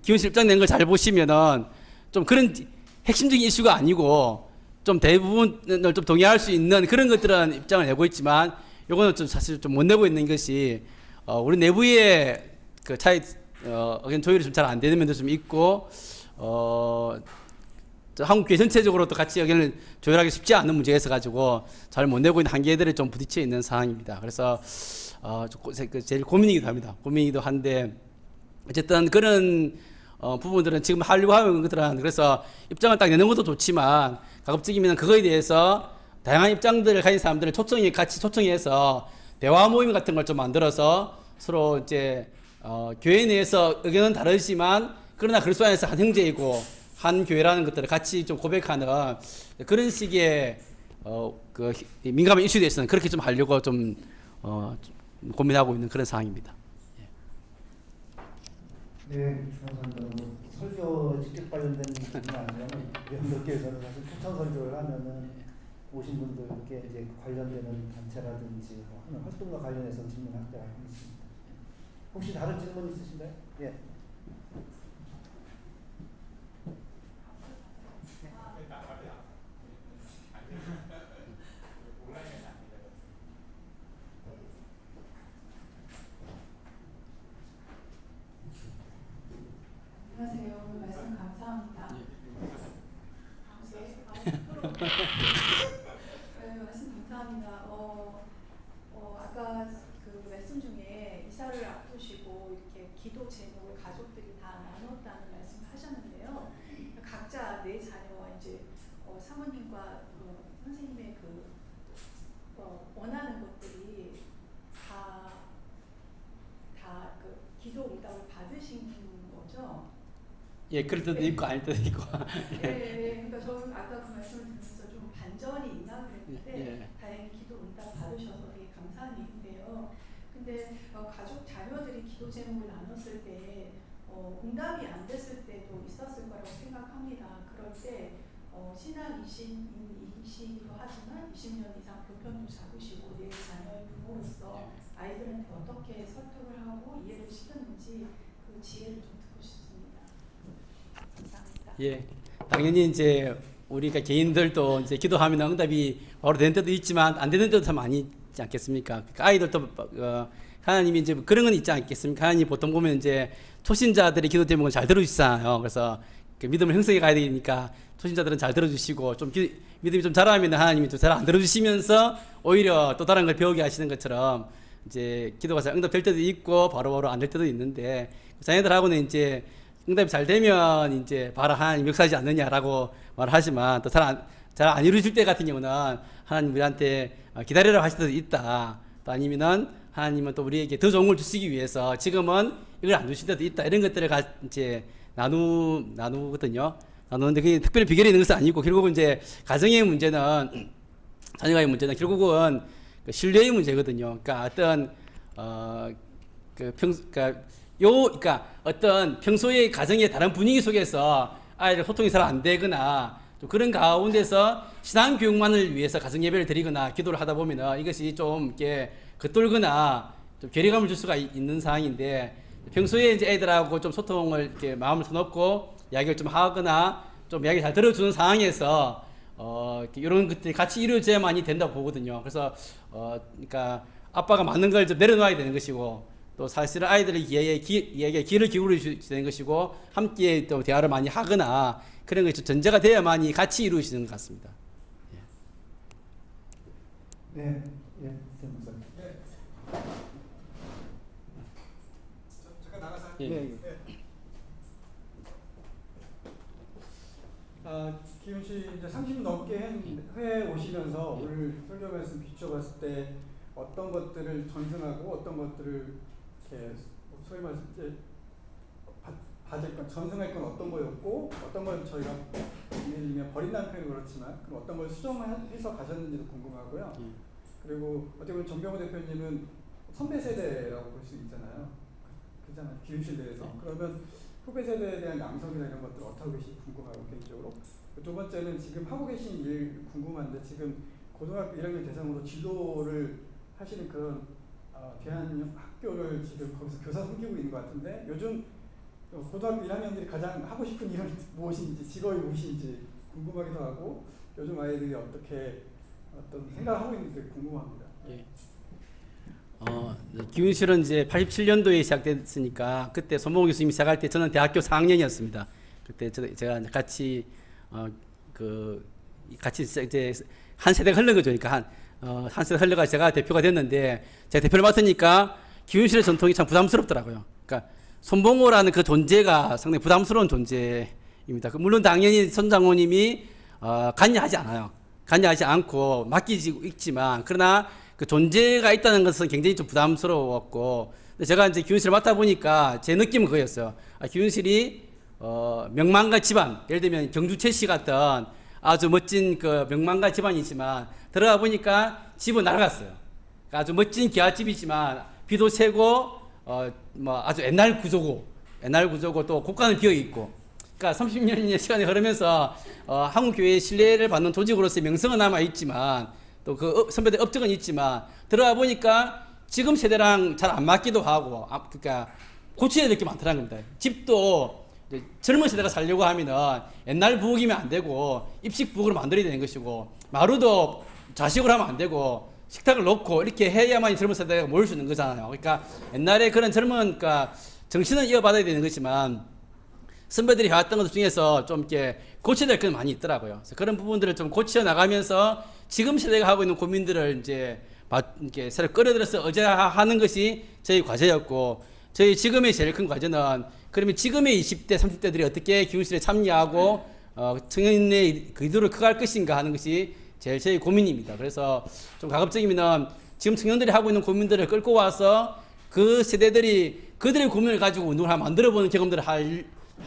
기훈실 입장 낸 걸 잘 보시면은 좀 그런 핵심적인 이슈가 아니고, 좀 대부분을 좀 동의할 수 있는 그런 것들은 입장을 내고 있지만, 요거는 좀 사실 좀 못 내고 있는 것이, 우리 내부의 그 차이, 의견 조율이 좀 잘 안 되는 면도 좀 있고, 한국교회 전체적으로도 같이 의견을 조율하기 쉽지 않은 문제가 있어가지고 잘 못 내고 있는 한계들이 좀 부딪혀 있는 상황입니다. 그래서 제일 고민이기도 합니다. 고민이기도 한데, 어쨌든 그런 부분들은 지금 하려고 하는 것들은, 그래서 입장을 딱 내는 것도 좋지만 가급적이면 그거에 대해서 다양한 입장들을 가진 사람들을 같이 초청해서 대화 모임 같은 걸 좀 만들어서 서로 이제 교회 내에서 의견은 다르지만 그러나 그리스도 안에서 한 형제이고 한 교회라는 것들을 같이 좀 고백하는 그런 식의 그 민감한 이슈에 대해서는 그렇게 좀 하려고 좀 고민하고 있는 그런 상황입니다. 네, 감사합니다. 설교 직접 관련된 부분이 아니라면 연극계에서는 사실 초청 설교를 하면은 오신 분들께 이제 관련되는 단체라든지 뭐 하는 활동과 관련해서 질문할 때가 있습니다. 혹시 다른 질문 있으신가요? 예. 안녕하세요. 말씀 감사합니다. 네, 말씀 감사합니다. 아까 그 말씀 중에 이사를 앞두시고 이렇게 기도 제목을 가족들이 다 나눴다는 말씀 하셨는데요. 각자 내 자녀와 이제 사모님과 선생님의 원하는 것들이 다 그 기도 응답을 받으신 거죠? 예, 그럴 때도 있고 아닐 때도 있고. 네, 그러니까 저는 아까 그 말씀을 들으면서 좀 반전이 있나 그랬는데 다행히 기도 응답 받으셔서 되게 감사한 일인데요. 근데 가족 자녀들이 기도 제목을 나눴을 때 응답이 안 됐을 때도 있었을 거라고 생각합니다. 그럴 때 신앙이시기도 하지만 20년 이상 교편도 잡으시고 내 자녀의 부모로서 아이들한테 어떻게 설득을 하고 이해를 시켰는지 그 지혜를 좀 듣고 싶습니다. 예, 당연히 이제 우리가 개인들도 이제 기도하면 응답이 바로 되는 때도 있지만 안 되는 때도 참 많이 있지 않겠습니까? 그러니까 아이들도 하나님이 이제 그런 건 있지 않겠습니까? 하나님 보통 보면 이제 초신자들의 기도 제목은 잘 들어주시잖아요. 그래서 그 믿음을 형성해 가야 되니까 초신자들은 잘 들어주시고 좀 믿음이 좀 자라면 하나님이 좀 잘 안 들어주시면서 오히려 또 다른 걸 배우게 하시는 것처럼 이제 기도가 잘 응답될 때도 있고 바로바로 안 될 때도 있는데 자녀들하고는 이제 응답이 잘 되면 이제 바로 하나님 역사하지 않느냐라고 말하지만 또 잘 안 이루어질 때 같은 경우는 하나님 우리한테 기다리라고 하실 때도 있다. 또 아니면은 하나님은 또 우리에게 더 좋은 걸 주시기 위해서 지금은 이걸 안 주실 때도 있다. 이런 것들을 이제 나누거든요. 나누는데 그게 특별히 비결이 있는 것은 아니고 결국은 이제 가정의 문제는 자녀가의 문제는 결국은 그 신뢰의 문제거든요. 그러니까 어떤 그러니까 어떤 평소의 가정의 다른 분위기 속에서 아이들 소통이 잘 안 되거나 좀 그런 가운데서 신앙 교육만을 위해서 가정 예배를 드리거나 기도를 하다 보면은 이것이 좀 이렇게 겉돌거나 좀 괴리감을 줄 수가 있는 상황인데 평소에 이제 애들하고 좀 소통을 이렇게 마음을 터놓고 이야기를 좀 하거나 좀 이야기 잘 들어주는 상황에서 이런 것들이 같이 이루어져야만이 된다고 보거든요. 그래서 그러니까 아빠가 많은 걸 좀 내려놓아야 되는 것이고 또 사실은 아이들의 이야기에 귀를 기울여 주야 되는 것이고 함께 또 대화를 많이 하거나 그런 것이 전제가 돼야만이 같이 이루어지는 것 같습니다. 네, 예, 목사님. 잠깐 나가서 예. 네, 기훈 씨 이제 30년 넘게 해 오시면서 오늘 설교 말씀 비춰봤을 때 어떤 것들을 전승하고 어떤 것들을 이렇게 소위 말해서 받을 건 전승할 건 어떤 거였고 어떤 걸 저희가 예를 들면 버린다는 표현은 그렇지만 그럼 어떤 걸 수정해서 가셨는지도 궁금하고요. 그리고 어떻게 보면 정병호 대표님은 선배 세대라고 볼 수 있잖아요. 그렇잖아요. 기훈 씨에 대해서. 그러면 후배 세대에 대한 양성이나 이런 것들 어떻게 하고 계신지 궁금하고 개인적으로. 두 번째는 지금 하고 계신 일 궁금한데 지금 고등학교 1학년 대상으로 지도를 하시는 그런 대한학교를 지금 거기서 교사 섬기고 있는 것 같은데 요즘 고등학교 1학년들이 가장 하고 싶은 일은 무엇인지 직업이 무엇인지 궁금하기도 하고 요즘 아이들이 어떻게 어떤 생각을 하고 있는지 궁금합니다. 예. 기훈 씨는 이제 87년도에 시작됐으니까 그때 손봉호 교수님이 시작할 때 저는 대학교 4학년이었습니다. 그때 제가 같이 같이 이제 한 세대가 흘른 거죠. 그러니까 한 세대 흘러가 제가 대표가 됐는데 제가 대표를 맡으니까 기훈 씨의 전통이 참 부담스럽더라고요. 그러니까 손봉호라는 그 존재가 상당히 부담스러운 존재입니다. 물론 당연히 손 장로님이 관여하지 않아요. 관여하지 않고 맡기지고 있지만 그러나 그 존재가 있다는 것은 굉장히 좀 부담스러웠고 제가 이제 기훈실을 맡아 보니까 제 느낌은 그거였어요. 기훈실이 명망가 집안, 예를 들면 경주채 씨 같은 아주 멋진 그 명망가 집안이지만 들어가 보니까 집은 날아갔어요. 그러니까 아주 멋진 기와집이지만 비도 새고 뭐 아주 옛날 구조고 또 곳간은 비어 있고. 그러니까 30년의 시간이 흐르면서 한국 교회의 신뢰를 받는 조직으로서의 명성은 남아 있지만 또 그 선배들 업적은 있지만 들어가 보니까 지금 세대랑 잘 안 맞기도 하고 그러니까 고쳐야 될 게 많더라는 겁니다. 집도 젊은 세대가 살려고 하면은 옛날 부엌이면 안 되고 입식 부엌으로 만들어야 되는 것이고 마루도 좌식으로 하면 안 되고 식탁을 놓고 이렇게 해야만 젊은 세대가 모일 수 있는 거잖아요. 그러니까 옛날에 그런 젊은 그러니까 정신은 이어받아야 되는 거지만 선배들이 해왔던 것 중에서 좀 이렇게 고쳐야 될 건 많이 있더라고요. 그래서 그런 부분들을 좀 고쳐 나가면서 지금 세대가 하고 있는 고민들을 이제 이렇게 새로 끌어들여서 의제하는 것이 저희 과제였고 저희 지금의 제일 큰 과제는 그러면 지금의 20대, 30대들이 어떻게 기훈실에 참여하고 청년의 의도를 커갈 것인가 하는 것이 제일 저희 고민입니다. 그래서 좀 가급적이면은 지금 청년들이 하고 있는 고민들을 끌고 와서 그 세대들이 그들의 고민을 가지고 운동을 만들어보는 경험들을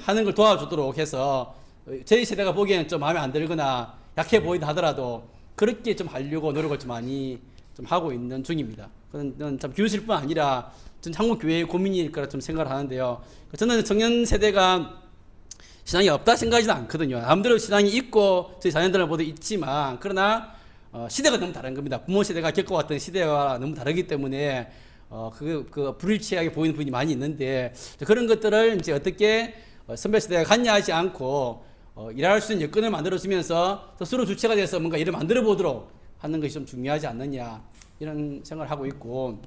하는 걸 도와주도록 해서 저희 세대가 보기에는 좀 마음에 안 들거나 약해 보이다 하더라도 그렇게 좀 하려고 노력을 좀 많이 좀 하고 있는 중입니다. 그건 참 기훈실뿐 아니라 전 한국 교회의 고민일 거라 좀 생각을 하는데요. 저는 청년 세대가 신앙이 없다 생각하지는 않거든요. 남들은 신앙이 있고 저희 자녀들은 모두 있지만 그러나 시대가 너무 다른 겁니다. 부모 세대가 겪어왔던 시대가 너무 다르기 때문에 그 불일치하게 보이는 부분이 많이 있는데 그런 것들을 이제 어떻게 선배 세대가 관여하지 않고 일할 수 있는 여건을 만들어주면서 스스로 주체가 돼서 뭔가 일을 만들어 보도록 하는 것이 좀 중요하지 않느냐 이런 생각을 하고 있고,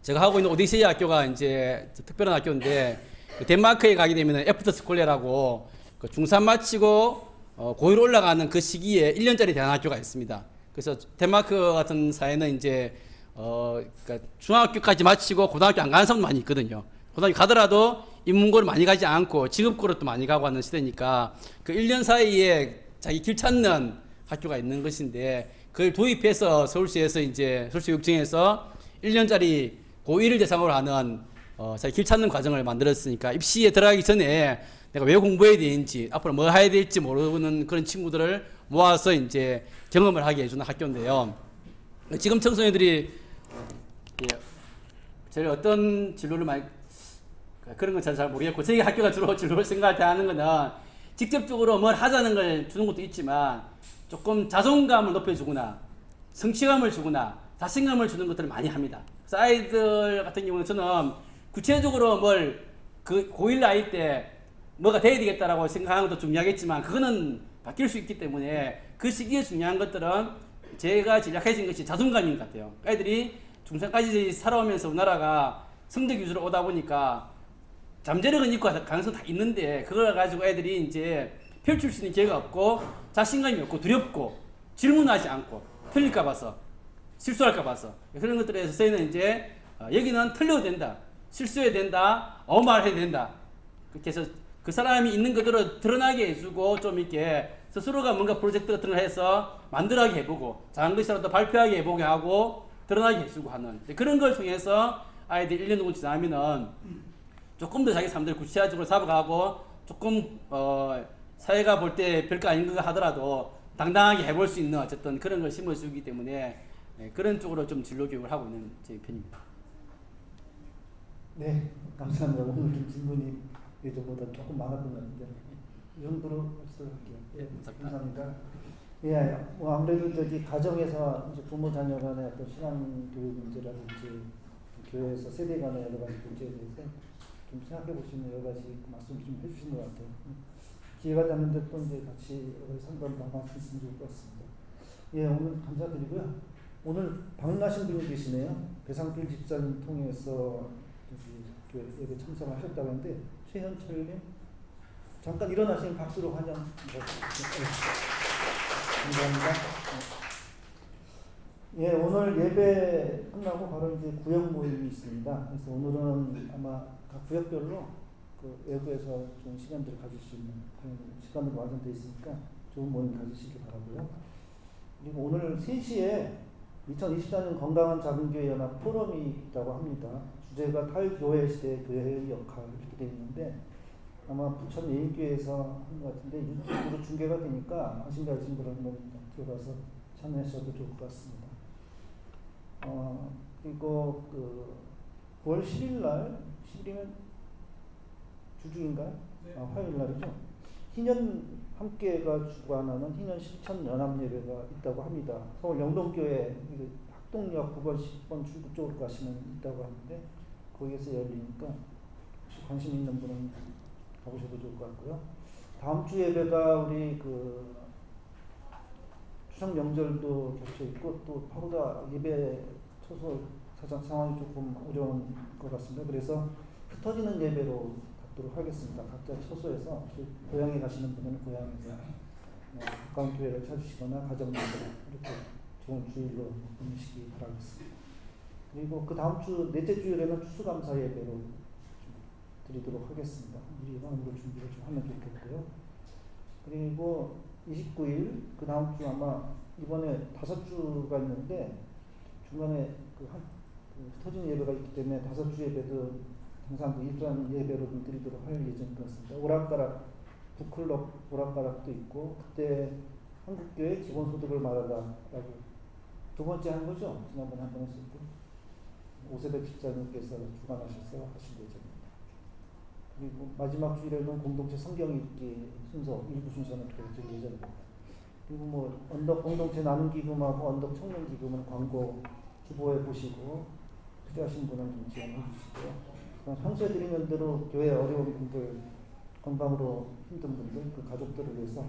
제가 하고 있는 오디세이 학교가 이제 특별한 학교인데 덴마크에 가게 되면 애프터스쿨레라고 그 중3 마치고 고1 올라가는 그 시기에 1년짜리 대안학교가 있습니다. 그래서 덴마크 같은 사회는 이제 그러니까 중학교까지 마치고 고등학교 안 가는 사람도 많이 있거든요. 고등학교 가더라도 인문고를 많이 가지 않고 직업고를 또 많이 가고 하는 시대니까 그 1년 사이에 자기 길 찾는 학교가 있는 것인데, 그걸 도입해서 서울시에서 이제 서울시육청에서 1년짜리 고1을 대상으로 하는 자기 길 찾는 과정을 만들었으니까 입시에 들어가기 전에 내가 왜 공부해야 되는지, 앞으로 뭐 해야 될지 모르는 그런 친구들을 모아서 이제 경험을 하게 해주는 학교인데요. 지금 청소년들이 제일 어떤 진로를 많이, 그런 건 잘 모르겠고, 저희 학교가 주로 진로를 생각할 때 하는 거는 직접적으로 뭘 하자는 걸 주는 것도 있지만 조금 자존감을 높여주거나 성취감을 주거나 자신감을 주는 것들을 많이 합니다. 그래서 아이들 같은 경우는 저는 구체적으로 뭘 그 고1 나이 때 뭐가 돼야 되겠다라고 생각하는 것도 중요하겠지만 그거는 바뀔 수 있기 때문에 그 시기에 중요한 것들은 제가 제작해진 것이 자존감인 것 같아요. 아이들이 중3까지 살아오면서 우리나라가 성적 위주로 오다 보니까 잠재력은 있고 가능성 다 있는데 그걸 가지고 애들이 이제 펼칠 수 있는 기회가 없고 자신감이 없고 두렵고 질문하지 않고 틀릴까 봐서 실수할까 봐서 그런 것들에 있어서 저희는 이제 여기는 틀려도 된다, 실수해야 된다, 말해야 된다, 그렇게 해서 그 사람이 있는 그대로 드러나게 해주고 좀 이렇게 스스로가 뭔가 프로젝트 같은 걸 해서 만들어가게 해보고 작은 것이라도 발표하게 해보게 하고 드러나게 해주고 하는 그런 걸 통해서 아이들 1년 정도 지나면은 조금 더 자기 삶들 구체적으로 잡아가고 조금 사회가 볼 때 별거 아닌 거 하더라도 당당하게 해볼 수 있는 어쨌든 그런 걸 심어주기 때문에 그런 쪽으로 좀 진로 교육을 하고 있는 제 편입니다. 네, 감사합니다. 오늘 좀 질문이 예전보다 조금 많았던 것 같은데 이 정도로 할게요. 예, 감사합니다. 예, 뭐 아무래도 저기 가정에서 이제 부모 자녀 간의 어떤 신앙 교육 문제라든지 교회에서 세대 간의 여러 가지 문제에 대해서 좀 생각해 보시는 여러 가지 말씀 좀 해주신 것 같아요. 기회가 되는데 또 이제 같이 상담 나눠주시면 좋을 것 같습니다. 예, 오늘 감사드리고요. 오늘 방문하신 분이 계시네요. 배상필 집사님 통해서 교회 예배 참석을 하셨다고 하는데 최현철님 잠깐 일어나시면 박수로 환영. 감사합니다. 예, 오늘 예배 끝나고 바로 이제 구역 모임이 있습니다. 그래서 오늘은 아마 각 구역별로 그 외부에서 좀 시간들을 가질 수 있는 그런 시간으로 완성되어 있으니까 좋은 모임 가지시기 바라고요. 그리고 오늘 3시에 2024년 건강한 작은교회 연합 포럼이 있다고 합니다. 주제가 탈교회 시대 교회의 역할 이렇게 되어 있는데 아마 부천 예인교회에서 한 것 같은데 유튜브로 중계가 되니까 관심 가진 분은 들어가서 참여하셔도 좋을 것 같습니다. 그리고 그 9월 10일 날 10일이면 주중인가요? 네. 화요일 날이죠. 희년 함께가 주관하는 희년 실천 연합 예배가 있다고 합니다. 서울 영동교회 학동역 9번 10번 출구 쪽으로 가시면 있다고 하는데 거기에서 열리니까 혹시 관심 있는 분은 가보셔도 좋을 것 같고요. 다음 주 예배가 우리 그 추석 명절도 겹쳐 있고 또 파고다 예배 초소 상황이 조금 어려운 것 같습니다. 그래서 흩어지는 예배로 갖도록 하겠습니다. 각자 초소에서 고향에 가시는 분은 고향에서 가까운 교회를 찾으시거나 가정만으로 이렇게 좋은 주일로 보내시기 바라겠습니다. 그리고 그 다음 주 넷째 주일에는 추수감사 예배로 드리도록 하겠습니다. 미리 마음으로 준비를 좀 하면 좋겠고요. 그리고 29일 그 다음 주 아마 이번에 5주가 있는데 중간에 그 터진 예배가 있기 때문에 5주 예배도 항상 일반 예배로 좀 드리도록 할 예정인 것 같습니다. 오락가락 북클럽 오락가락도 있고 그때 한국교회 기본소득을 말하다라고 두 번째 한 거죠. 지난번에 한 번 했을 때 오세백 집사님께서 주관하셔서 하신 예정입니다. 그리고 마지막 주일에는 공동체 성경 읽기 순서 일부 순서는 펼칠 예정입니다. 그리고 뭐 언덕 공동체 나눔 기금하고 언덕 청년 기금은 광고 주보에 보시고 필요하신 분은 좀 지원해 주시고요. 평소에 드리는 대로 교회 어려운 분들 건강으로 힘든 분들, 그 가족들을 위해서